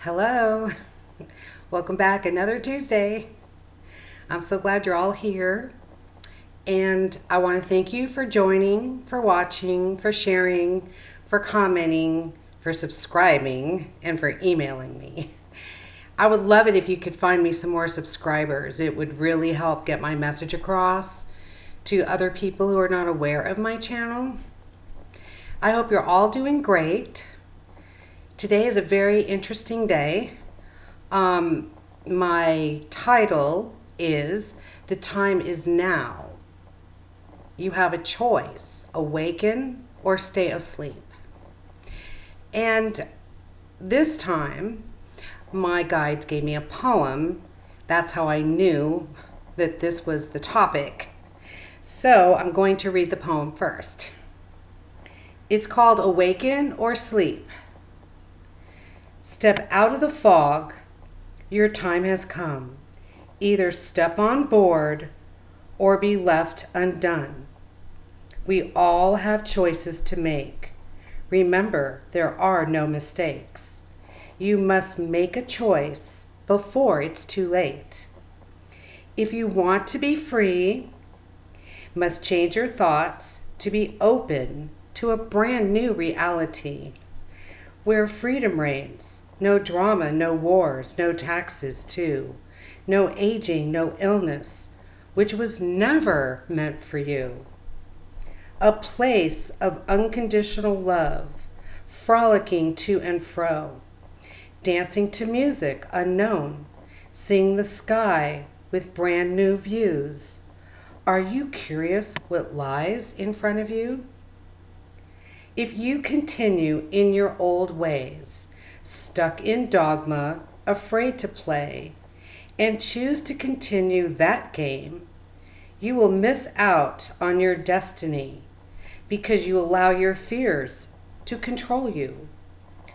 Hello. Welcome back another Tuesday. I'm so glad you're all here. And I want to thank you for joining, for watching, for sharing, for commenting, for subscribing, and for emailing me. I would love it if you could find me some more subscribers. It would really help get my message across to other people who are not aware of my channel. I hope you're all doing great. Today is a very interesting day. My title is The Time Is Now. You have a choice, awaken or stay asleep. And this time, my guides gave me a poem. That's how I knew that this was the topic. So I'm going to read the poem first. It's called Awaken or Sleep. Step out of the fog. Your time has come. Either step on board or be left undone. We all have choices to make. Remember, there are no mistakes. You must make a choice before it's too late. If you want to be free, must change your thoughts to be open to a brand new reality where freedom reigns. No drama, no wars, no taxes too. No aging, no illness, which was never meant for you. A place of unconditional love, frolicking to and fro, dancing to music unknown, seeing the sky with brand new views. Are you curious what lies in front of you? If you continue in your old ways, stuck in dogma, afraid to play, and choose to continue that game, you will miss out on your destiny because you allow your fears to control you,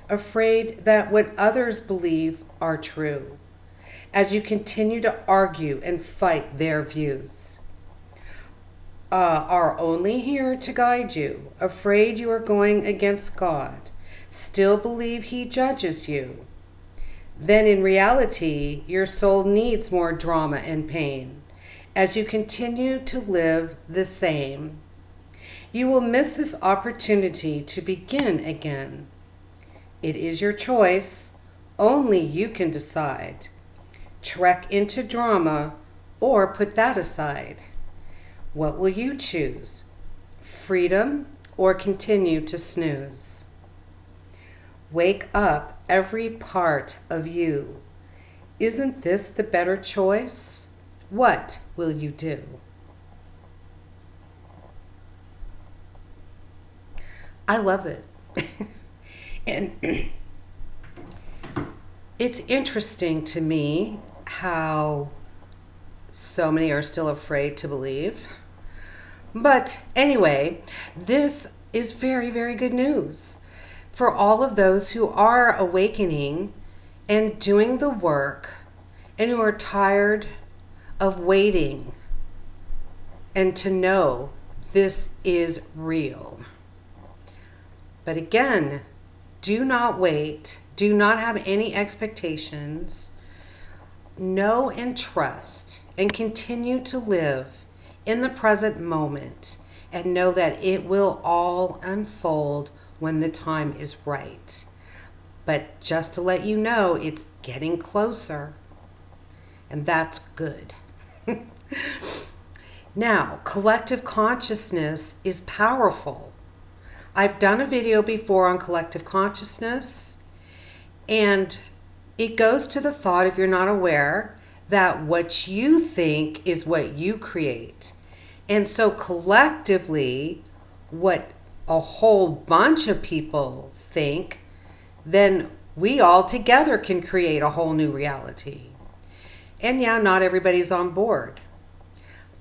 afraid that what others believe are true, as you continue to argue and fight their views. Are only here to guide you, afraid you are going against God, still believe He judges you. Then in reality, your soul needs more drama and pain as you continue to live the same. You will miss this opportunity to begin again. It is your choice. Only you can decide. Trek into drama or put that aside. What will you choose? Freedom or continue to snooze? Wake up every part of you. Isn't this the better choice? What will you do? I love it. And it's interesting to me how so many are still afraid to believe. But anyway, this is very, very good news for all of those who are awakening and doing the work and who are tired of waiting and to know this is real. But again, do not wait. Do not have any expectations. Know and trust and continue to live in the present moment and know that it will all unfold when the time is right. But just to let you know, it's getting closer, and that's good. Now, collective consciousness is powerful. I've done a video before on collective consciousness, and it goes to the thought, if you're not aware, that what you think is what you create. And so collectively, what a whole bunch of people think, then we all together can create a whole new reality. And yeah, not everybody's on board.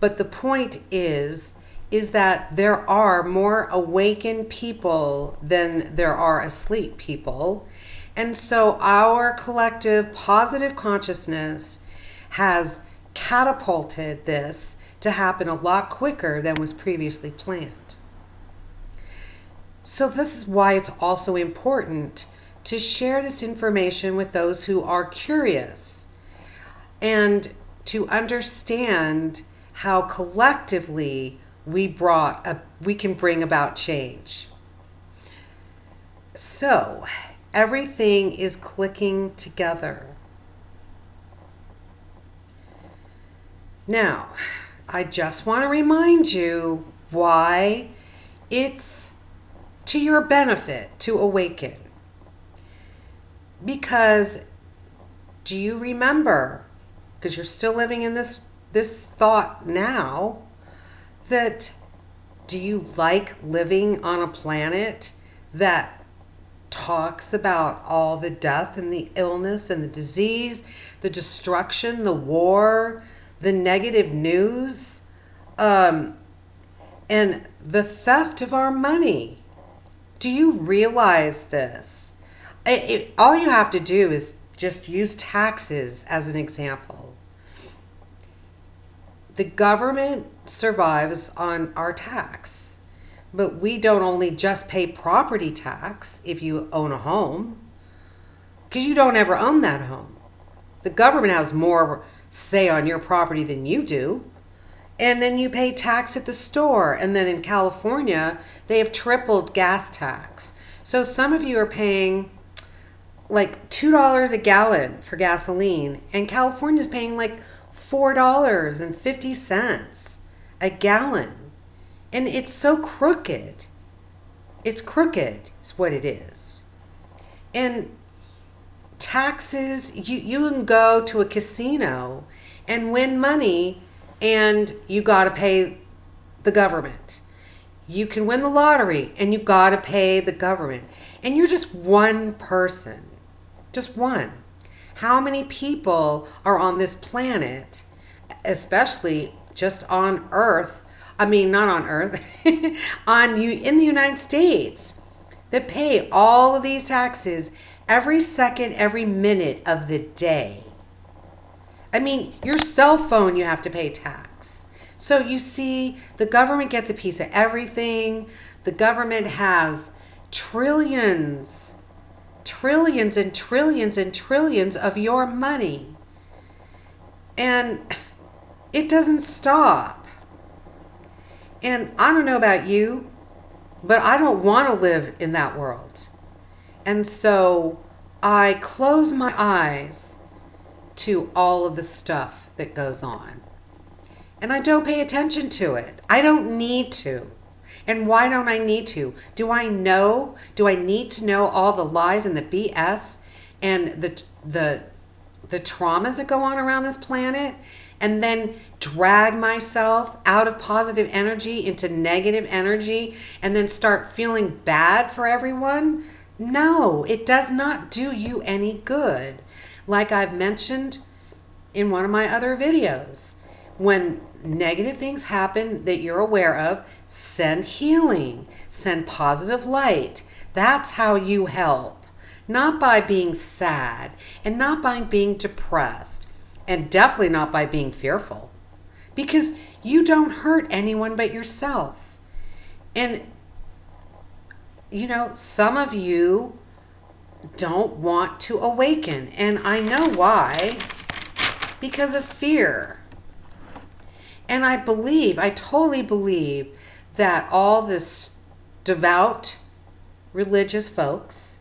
But the point is that there are more awakened people than there are asleep people. And so our collective positive consciousness has catapulted this to happen a lot quicker than was previously planned. So this is why it's also important to share this information with those who are curious and to understand how collectively we can bring about change. So, everything is clicking together. Now, I just want to remind you why it's to your benefit to awaken. Because do you remember, because you're still living in this thought now, that do you like living on a planet that talks about all the death and the illness and the disease, the destruction, the war, the negative news, and the theft of our money? Do you realize this? All you have to do is just use taxes as an example. The government survives on our tax, but we don't only just pay property tax if you own a home, because you don't ever own that home. The government has more say on your property than you do. And then you pay tax at the store. And then in California, they have tripled gas tax. So some of you are paying like $2 a gallon for gasoline, and California's paying like $4.50 a gallon. And it's so crooked. It's crooked is what it is. And taxes, you can go to a casino and win money, and you got to pay the government. You can win the lottery and you got to pay the government. And you're just one person. Just one. How many people are on this planet, especially just on Earth? I mean, not on Earth, in the United States, that pay all of these taxes every second, every minute of the day. I mean, your cell phone, you have to pay tax. So you see, the government gets a piece of everything. The government has trillions and trillions and trillions of your money. And it doesn't stop. And I don't know about you, but I don't want to live in that world. And so I close my eyes to all of the stuff that goes on. And I don't pay attention to it. I don't need to. And why don't I need to? Do I need to know all the lies and the BS and the traumas that go on around this planet, and then drag myself out of positive energy into negative energy and then start feeling bad for everyone? No, it does not do you any good. Like I've mentioned in one of my other videos, when negative things happen that you're aware of, send healing, send positive light. That's how you help. Not by being sad, and not by being depressed, and definitely not by being fearful, because you don't hurt anyone but yourself. And some of you don't want to awaken, and I know why. Because of fear. And I totally believe that all this devout religious folks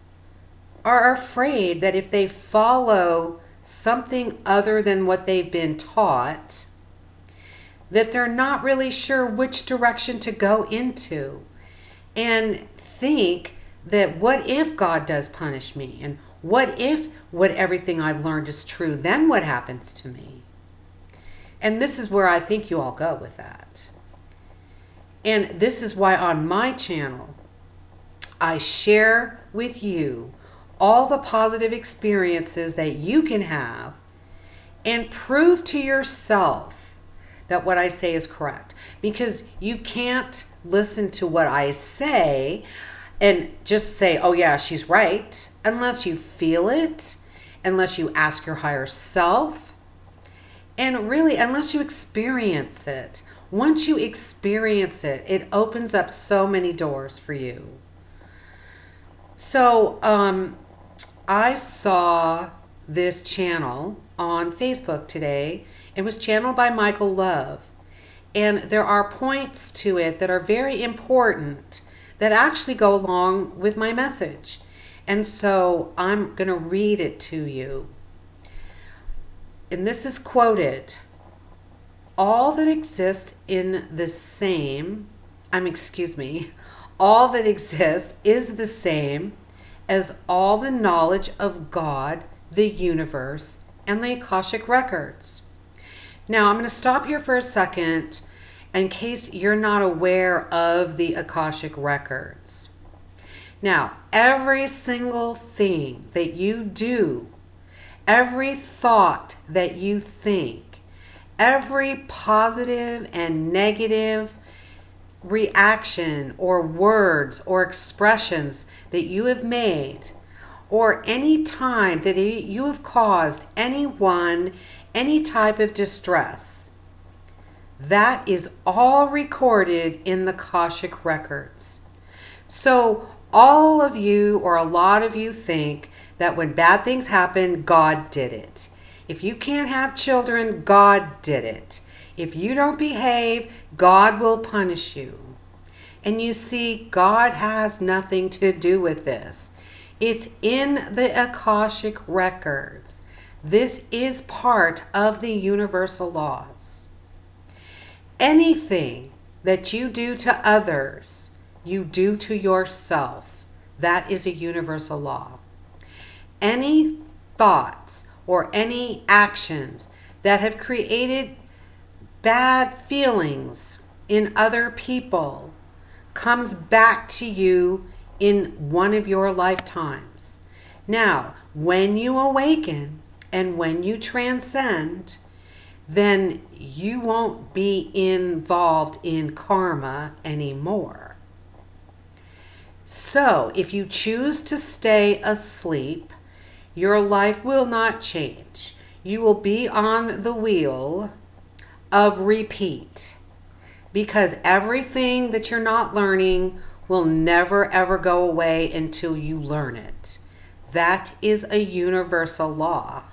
are afraid that if they follow something other than what they've been taught, that they're not really sure which direction to go into, and think that what if God does punish me? And what if everything I've learned is true? Then what happens to me? And this is where I think you all go with that. And this is why on my channel, I share with you all the positive experiences that you can have and prove to yourself that what I say is correct. Because you can't listen to what I say and just say, oh yeah, she's right, unless you feel it, unless you ask your higher self, and really, unless you experience it. Once you experience it, it opens up so many doors for you. So, I saw this channel on Facebook today. It was channeled by Michael Love. And there are points to it that are very important that actually go along with my message. And so I'm going to read it to you. And this is quoted. All that exists in the same, all that exists is the same as all the knowledge of God, the universe, and the Akashic records. Now, I'm going to stop here for a second in case you're not aware of the Akashic records. Now, every single thing that you do, every thought that you think, every positive and negative reaction or words or expressions that you have made, or any time that you have caused anyone any type of distress, that is all recorded in the Akashic records. So all of you, or a lot of you, think that when bad things happen, God did it. If you can't have children, God did it. If you don't behave, God will punish you. And you see, God has nothing to do with this. It's in the Akashic records. This is part of the universal laws. Anything that you do to others, you do to yourself. That is a universal law. Any thoughts or any actions that have created bad feelings in other people comes back to you in one of your lifetimes. Now, when you awaken and when you transcend, then you won't be involved in karma anymore. So, if you choose to stay asleep, your life will not change. You will be on the wheel of repeat, because everything that you're not learning will never ever go away until you learn it. That is a universal law.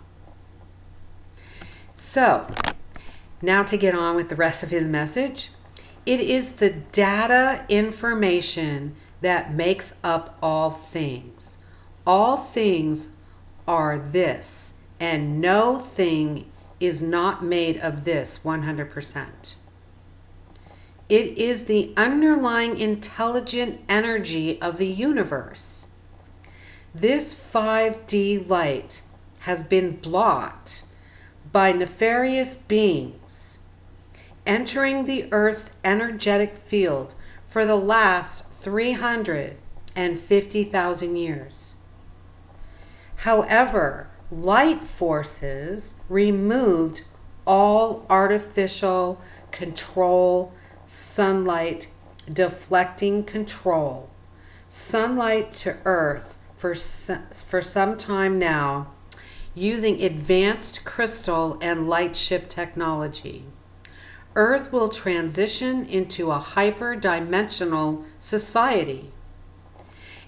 So, now to get on with the rest of his message. It is the data information that makes up all things. All things are this, and no thing is not made of this 100%. It is the underlying intelligent energy of the universe. This 5D light has been blocked by nefarious beings entering the Earth's energetic field for the last 350,000 years. However, light forces removed all artificial control, sunlight deflecting control, sunlight to Earth for some time now, using advanced crystal and light ship technology. Earth will transition into a hyper-dimensional society,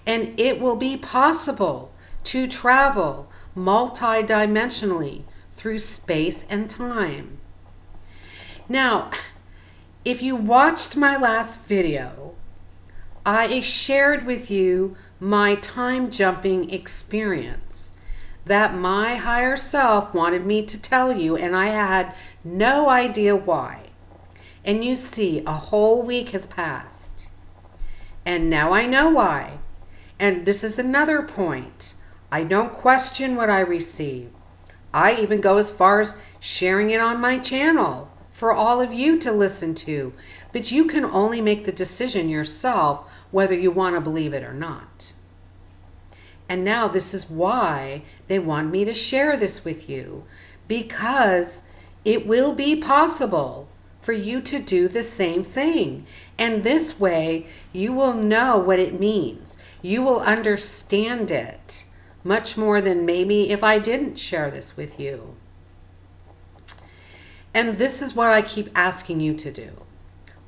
and it will be possible to travel multi-dimensionally through space and time. Now, if you watched my last video, I shared with you my time-jumping experience that my higher self wanted me to tell you, and I had no idea why. And you see, a whole week has passed, and now I know why. And this is another point. I don't question what I receive. I even go as far as sharing it on my channel for all of you to listen to. But you can only make the decision yourself whether you want to believe it or not. And now this is why they want me to share this with you, because it will be possible for you to do the same thing. And this way you will know what it means. You will understand it much more than maybe if I didn't share this with you. And this is what I keep asking you to do.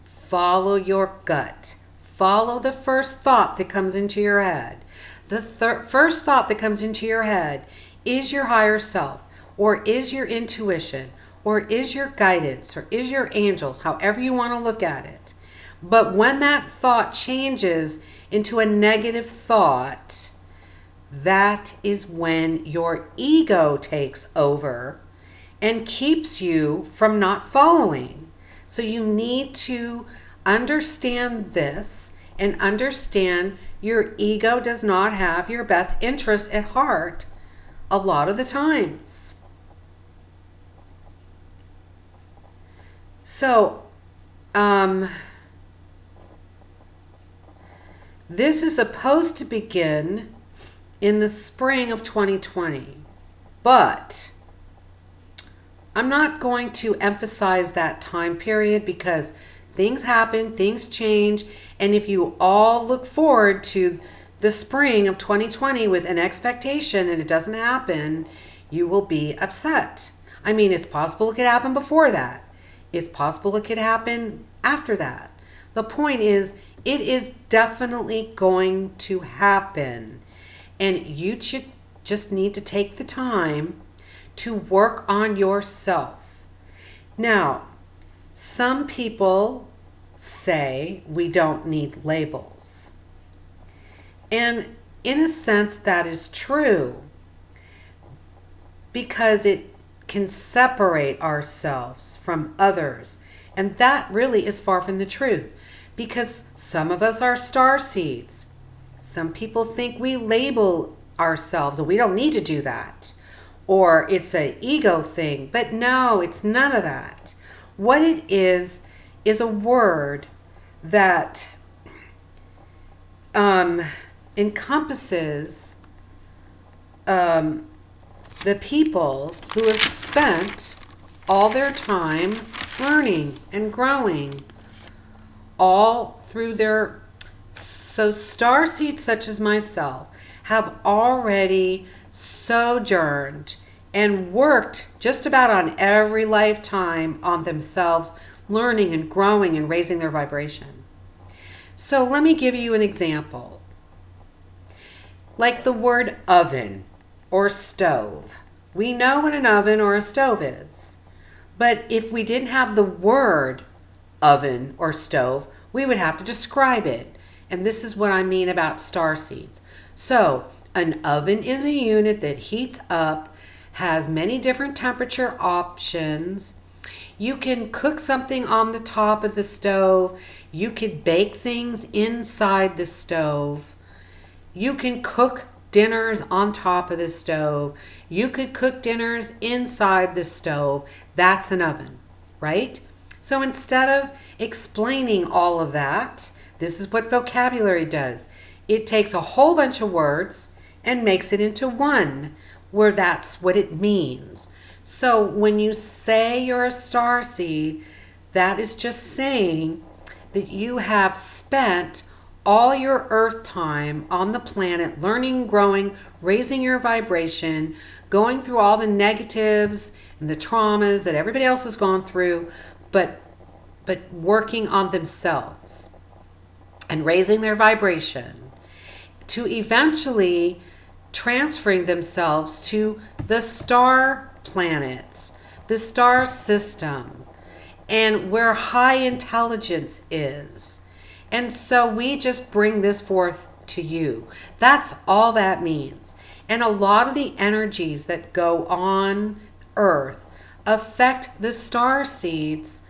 Follow your gut. Follow the first thought that comes into your head. The first thought that comes into your head is your higher self, or is your intuition, or is your guidance, or is your angels, however you want to look at it. But when that thought changes into a negative thought, that is when your ego takes over and keeps you from not following. So you need to understand this and understand your ego does not have your best interest at heart a lot of the times. So, this is supposed to begin in the spring of 2020, but I'm not going to emphasize that time period because things happen, things change, and if you all look forward to the spring of 2020 with an expectation and it doesn't happen, you will be upset. I mean, it's possible it could happen before that. It's possible it could happen after that. The point is, it is definitely going to happen. And you should just need to take the time to work on yourself. Now, some people say we don't need labels. And in a sense, that is true because it can separate ourselves from others. And that really is far from the truth because some of us are star seeds. Some people think we label ourselves and we don't need to do that. Or it's an ego thing. But no, it's none of that. What it is a word that encompasses the people who have spent all their time learning and growing all through their... So starseeds such as myself have already sojourned and worked just about on every lifetime on themselves, learning and growing and raising their vibration. So let me give you an example. Like the word oven or stove. We know what an oven or a stove is. But if we didn't have the word oven or stove, we would have to describe it. And this is what I mean about starseeds. So an oven is a unit that heats up, has many different temperature options. You can cook something on the top of the stove. You could bake things inside the stove. You can cook dinners on top of the stove. You could cook dinners inside the stove. That's an oven, right? So instead of explaining all of that, this is what vocabulary does. It takes a whole bunch of words and makes it into one, where that's what it means. So when you say you're a starseed, that is just saying that you have spent all your earth time on the planet learning, growing, raising your vibration, going through all the negatives and the traumas that everybody else has gone through, but working on themselves and raising their vibration to eventually transferring themselves to the star planets, the star system, and where high intelligence is. And so we just bring this forth to you. That's all that means. And a lot of the energies that go on Earth affect the star seeds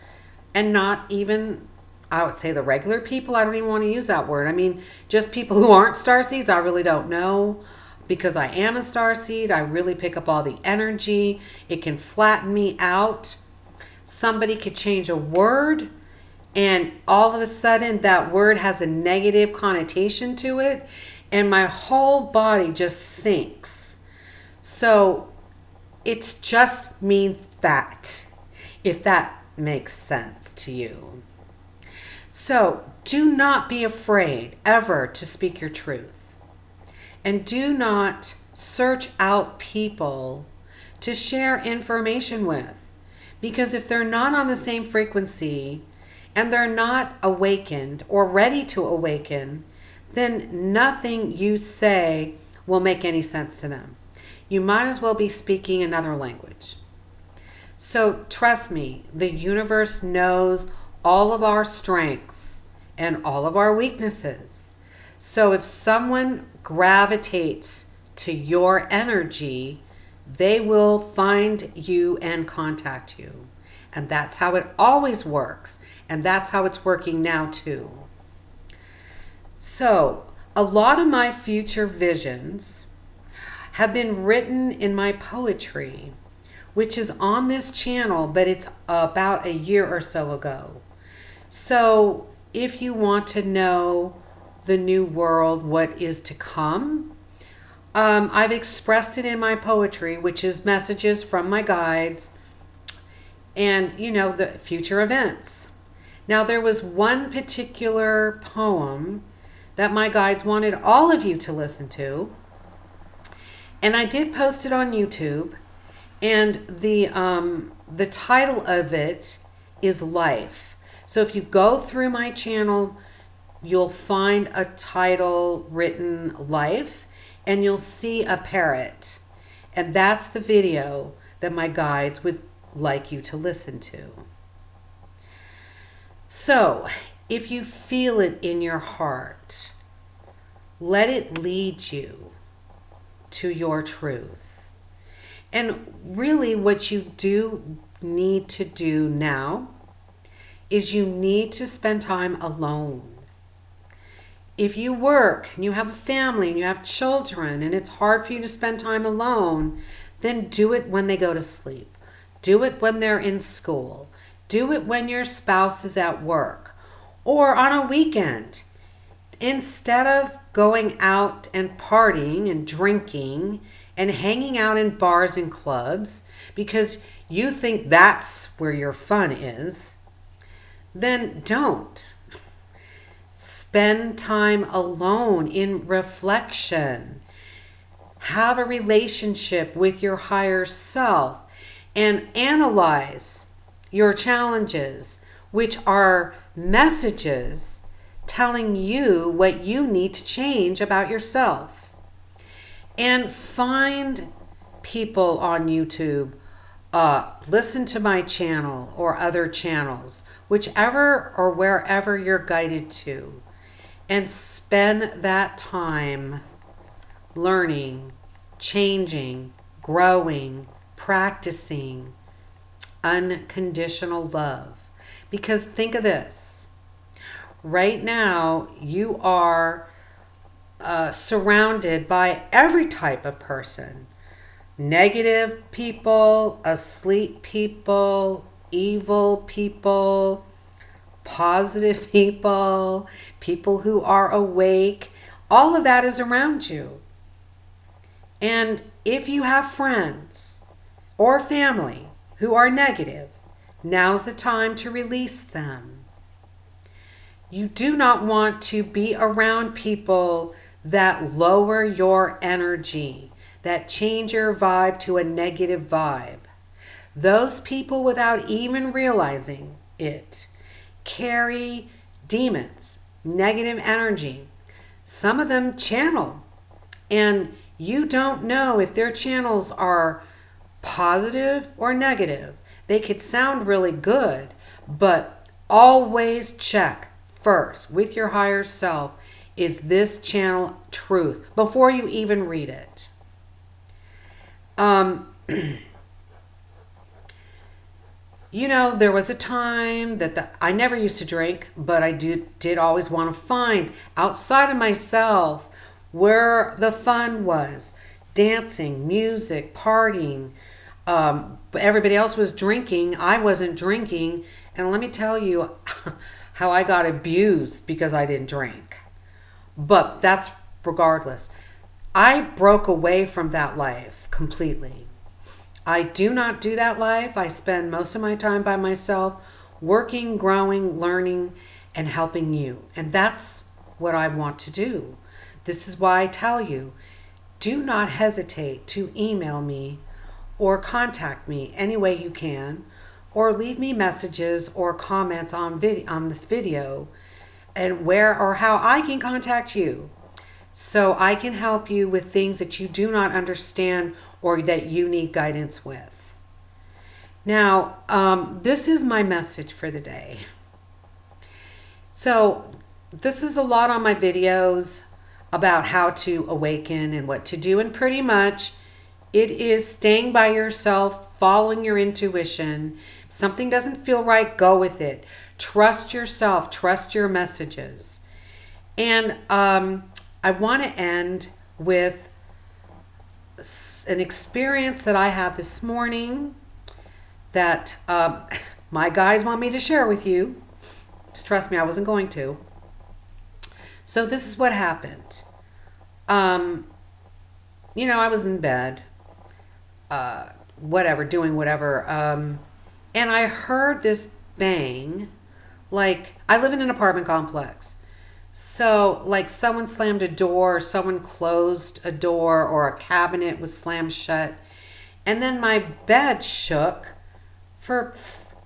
and not even, I would say, the regular people. I don't even want to use that word. I mean, just people who aren't star seeds, I really don't know. Because I am a star seed, I really pick up all the energy. It can flatten me out. Somebody could change a word, and all of a sudden that word has a negative connotation to it, and my whole body just sinks. So it's just means that, if that makes sense to you. So do not be afraid ever to speak your truth. And do not search out people to share information with. Because if they're not on the same frequency and they're not awakened or ready to awaken, then nothing you say will make any sense to them. You might as well be speaking another language. So trust me, the universe knows all of our strengths and all of our weaknesses. So if someone gravitates to your energy, they will find you and contact you. And that's how it always works. And that's how it's working now too. So a lot of my future visions have been written in my poetry, which is on this channel, but it's about a year or so ago. So if you want to know the new world, what is to come, I've expressed it in my poetry, which is messages from my guides and, the future events. Now, there was one particular poem that my guides wanted all of you to listen to, and I did post it on YouTube, and the title of it is Life. So if you go through my channel, you'll find a title written Life, and you'll see a parrot. And that's the video that my guides would like you to listen to. So, if you feel it in your heart, let it lead you to your truth. And really what you do need to do now is you need to spend time alone. If you work and you have a family and you have children and it's hard for you to spend time alone, then do it when they go to sleep. Do it when they're in school. Do it when your spouse is at work or on a weekend. Instead of going out and partying and drinking and hanging out in bars and clubs because you think that's where your fun is, then don't. Spend time alone in reflection. Have a relationship with your higher self and analyze your challenges, which are messages telling you what you need to change about yourself. And find people on YouTube, listen to my channel or other channels, whichever or wherever you're guided to. And spend that time learning, changing, growing, practicing unconditional love. Because think of this. Right now, you are surrounded by every type of person. Negative people, asleep people, evil people, positive people, people who are awake. All of that is around you. And if you have friends or family who are negative, now's the time to release them. You do not want to be around people that lower your energy, that change your vibe to a negative vibe. Those people, without even realizing it, carry demons, negative energy. Some of them channel, and you don't know if their channels are positive or negative. They could sound really good, but always check first with your higher self, is this channel truth, before you even read it. There was a time that I never used to drink, but I did always want to find outside of myself where the fun was. Dancing, music, partying. Everybody else was drinking. I wasn't drinking. And let me tell you how I got abused because I didn't drink. But that's regardless. I broke away from that life completely. I do not do that life. I spend most of my time by myself, working, growing, learning, and helping you. And that's what I want to do. This is why I tell you, do not hesitate to email me or contact me any way you can, or leave me messages or comments on this video. and where or how I can contact you so I can help you with things that you do not understand or that you need guidance with. Now, this is my message for the day. So this is a lot on my videos about how to awaken and what to do. And pretty much it is staying by yourself, following your intuition. If something doesn't feel right, go with it. Trust yourself, trust your messages. And I want to end with an experience that I had this morning that my guides want me to share with you. Just trust me, I wasn't going to. So this is what happened. I was in bed, doing whatever. And I heard this bang. Like, I live in an apartment complex. So, like, someone slammed a door, someone closed a door, or a cabinet was slammed shut. And then my bed shook for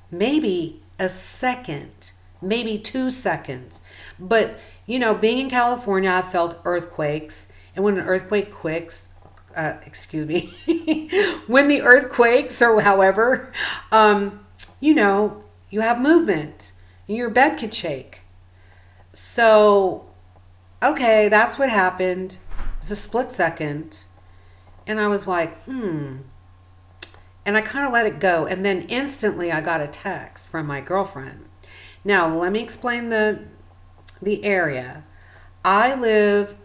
maybe a second, maybe 2 seconds. But, being in California, I've felt earthquakes. And when an earthquake quakes, when the earth quakes or however, you have movement. Your bed could shake. So, okay, that's what happened. It was a split second. And I was like, And I kind of let it go. And then instantly I got a text from my girlfriend. Now, let me explain the area. I live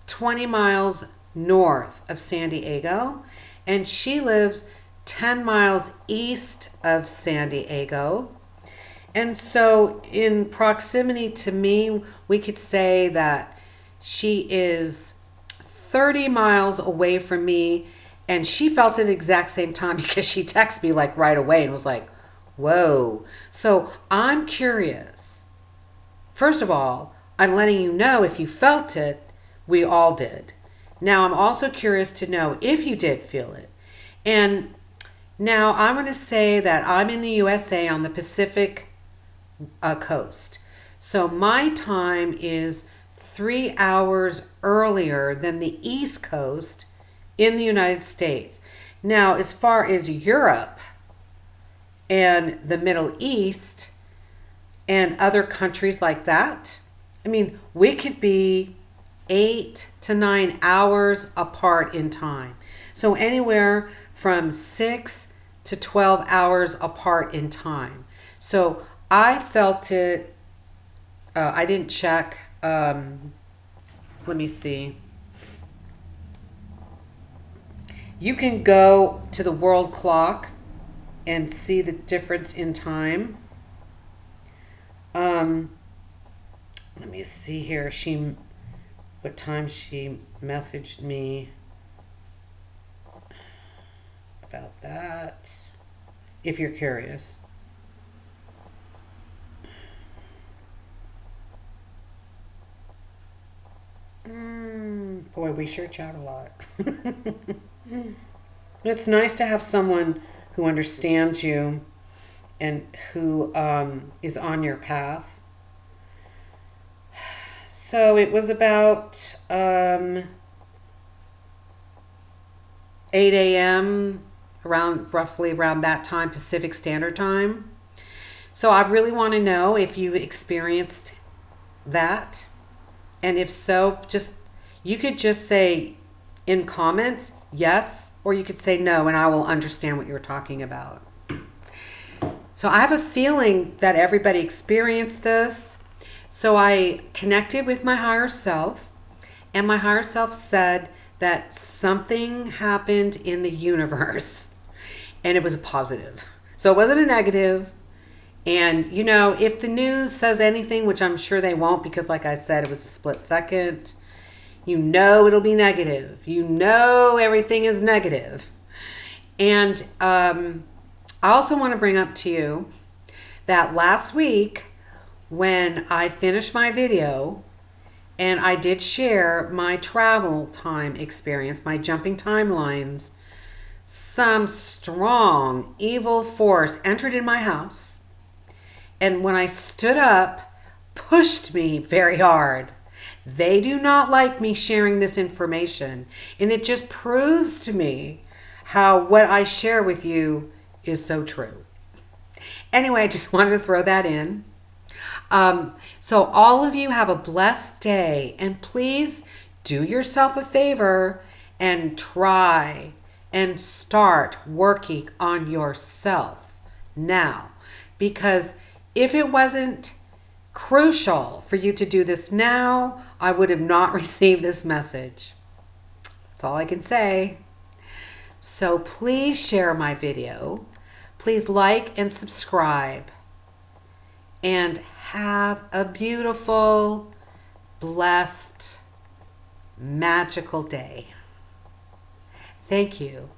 20 miles north of San Diego, and she lives 10 miles east of San Diego. And so in proximity to me, we could say that she is 30 miles away from me, and she felt it at the exact same time because she texted me like right away and was like, whoa. So I'm curious. First of all, I'm letting you know if you felt it, we all did. Now I'm also curious to know if you did feel it. And now I'm going to say that I'm in the USA on the Pacific coast. So my time is 3 hours earlier than the East Coast in the United States. Now, as far as Europe and the Middle East and other countries like that, we could be 8 to 9 hours apart in time. So anywhere from 6 to 12 hours apart in time. So I felt it. I didn't check. Let me see. You can go to the world clock and see the difference in time. Let me see here. What time she messaged me about that, if you're curious. Boy, we sure chat a lot. It's nice to have someone who understands you and who is on your path. So it was about 8 a.m., roughly around that time, Pacific Standard Time. So I really want to know if you experienced that. And if so, you could just say in comments, yes, or you could say no, and I will understand what you're talking about. So I have a feeling that everybody experienced this. So I connected with my higher self, and my higher self said that something happened in the universe, and it was a positive. So it wasn't a negative. And, if the news says anything, which I'm sure they won't, because like I said, it was a split second, it'll be negative. Everything is negative. And I also want to bring up to you that last week when I finished my video and I did share my travel time experience, my jumping timelines, some strong evil force entered in my house. And when I stood up, pushed me very hard. They do not like me sharing this information, and it just proves to me how what I share with you is so true. Anyway, I just wanted to throw that in. So all of you have a blessed day, and please do yourself a favor and try and start working on yourself now, because if it wasn't crucial for you to do this now, I would have not received this message. That's all I can say. So please share my video. Please like and subscribe. And have a beautiful, blessed, magical day. Thank you.